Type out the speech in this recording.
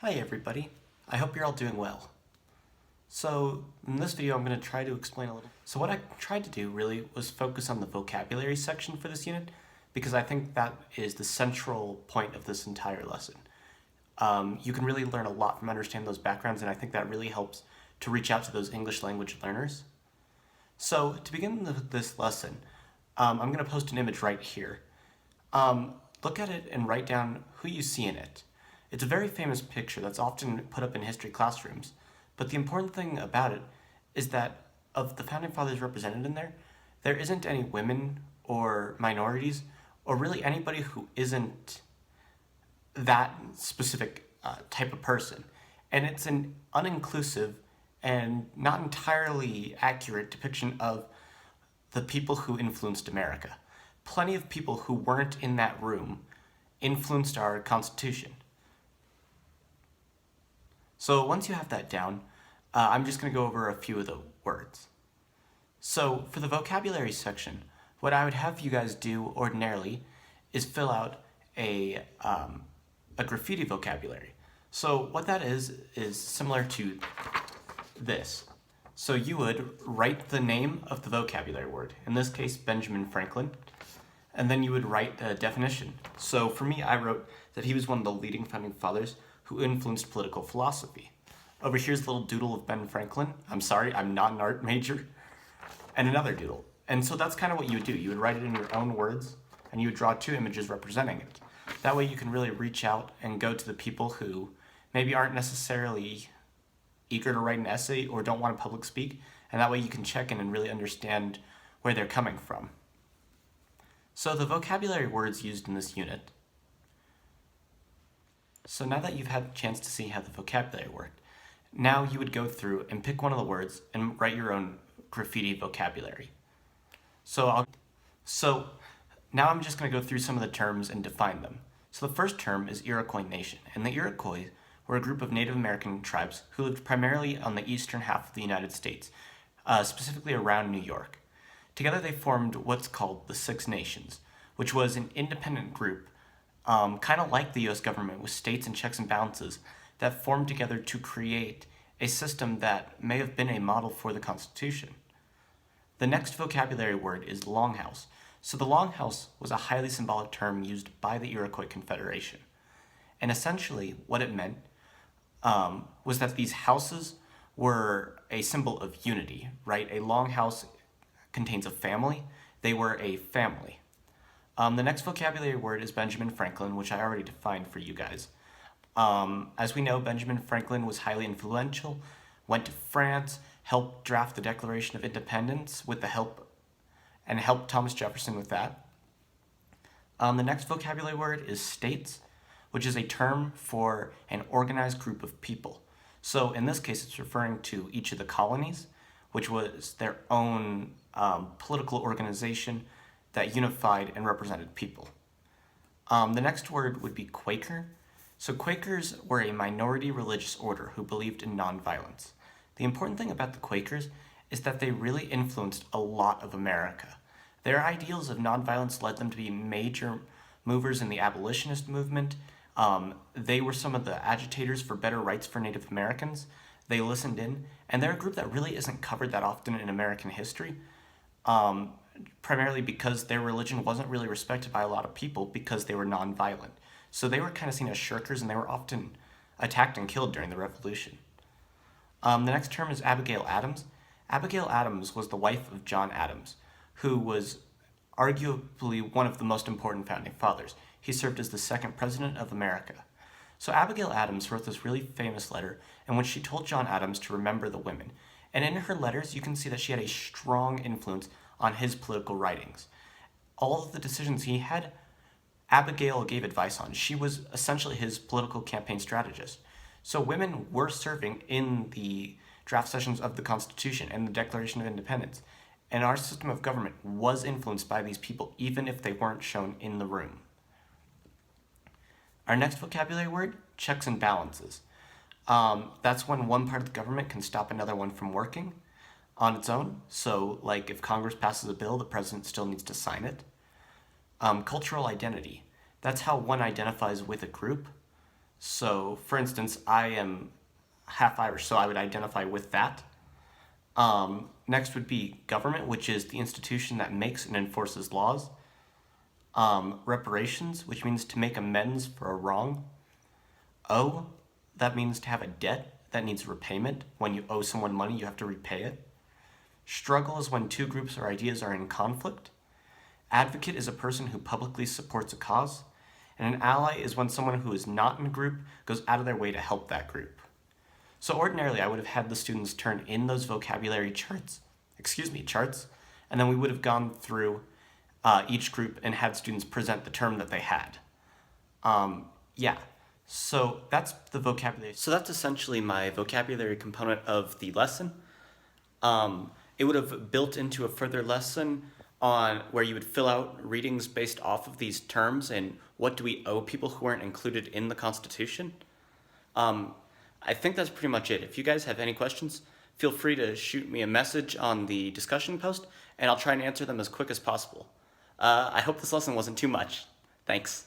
Hi everybody, I hope you're all doing well. So in this video I'm going to try to explain a little. So what I tried to do really was focus on the vocabulary section for this unit because I think that is the central point of this entire lesson. You can really learn a lot from understanding those backgrounds, and I think that really helps to reach out to those English language learners. So to begin this lesson, I'm going to post an image right here. Look at it and write down who you see in it. It's a very famous picture that's often put up in history classrooms, but the important thing about it is that of the Founding Fathers represented in there, there isn't any women or minorities or really anybody who isn't that specific type of person. And it's an uninclusive and not entirely accurate depiction of the people who influenced America. Plenty of people who weren't in that room influenced our Constitution. So once you have that down, I'm just going to go over a few of the words. So for the vocabulary section, what I would have you guys do ordinarily is fill out a graffiti vocabulary. So what that is similar to this. So you would write the name of the vocabulary word, in this case Benjamin Franklin, and then you would write a definition. So for me, I wrote that he was one of the leading founding fathers who influenced political philosophy. Over here's a little doodle of Ben Franklin. I'm sorry, I'm not an art major. And another doodle. And so that's kind of what you would do. You would write it in your own words, and you would draw two images representing it. That way you can really reach out and go to the people who maybe aren't necessarily eager to write an essay or don't want to public speak, and that way you can check in and really understand where they're coming from. So the vocabulary words used in this unit. So now that you've had a chance to see how the vocabulary worked, now you would go through and pick one of the words and write your own graffiti vocabulary. So now I'm just going to go through some of the terms and define them. So the first term is Iroquois Nation, and the Iroquois were a group of Native American tribes who lived primarily on the eastern half of the United States, specifically around New York. Together they formed what's called the Six Nations, which was an independent group, kind of like the US government, with states and checks and balances that formed together to create a system that may have been a model for the Constitution. The next vocabulary word is longhouse. So the longhouse was a highly symbolic term used by the Iroquois Confederation. And essentially what it meant was that these houses were a symbol of unity, right? A longhouse contains a family. They were a family. The next vocabulary word is Benjamin Franklin, which I already defined for you guys. As we know, Benjamin Franklin was highly influential, went to France, helped draft the Declaration of Independence with the help Thomas Jefferson with that. The next vocabulary word is states, which is a term for an organized group of people. So in this case, it's referring to each of the colonies, which was their own political organization that unified and represented people. The next word would be Quaker. So Quakers were a minority religious order who believed in nonviolence. The important thing about the Quakers is that they really influenced a lot of America. Their ideals of nonviolence led them to be major movers in the abolitionist movement. They were some of the agitators for better rights for Native Americans. They listened in, and they're a group that really isn't covered that often in American history, primarily because their religion wasn't really respected by a lot of people because they were nonviolent. So they were kind of seen as shirkers, and they were often attacked and killed during the Revolution. The next term is Abigail Adams. Abigail Adams was the wife of John Adams, who was arguably one of the most important founding fathers. He served as the second president of America. So Abigail Adams wrote this really famous letter in which she told John Adams to remember the women. And in her letters, you can see that she had a strong influence on his political writings. All of the decisions he had, Abigail gave advice on. She was essentially his political campaign strategist. So women were serving in the draft sessions of the Constitution and the Declaration of Independence. And our system of government was influenced by these people, even if they weren't shown in the room. Our next vocabulary word, checks and balances. That's when one part of the government can stop another one from working on its own. So, like, if Congress passes a bill, the president still needs to sign it. Cultural identity. That's how one identifies with a group. So, for instance, I am half Irish, so I would identify with that. Next would be government, which is the institution that makes and enforces laws. Reparations, which means to make amends for a wrong. Owe, that means to have a debt that needs repayment. When you owe someone money, you have to repay it. Struggle is when two groups or ideas are in conflict. Advocate is a person who publicly supports a cause. And an ally is when someone who is not in a group goes out of their way to help that group. So ordinarily, I would have had the students turn in those vocabulary charts, and then we would have gone through each group and had students present the term that they had. Yeah, so that's the vocabulary. So that's essentially my vocabulary component of the lesson. It would have built into a further lesson on where you would fill out readings based off of these terms and what do we owe people who weren't included in the Constitution. I think that's pretty much it. If you guys have any questions, feel free to shoot me a message on the discussion post, and I'll try and answer them as quick as possible. I hope this lesson wasn't too much. Thanks.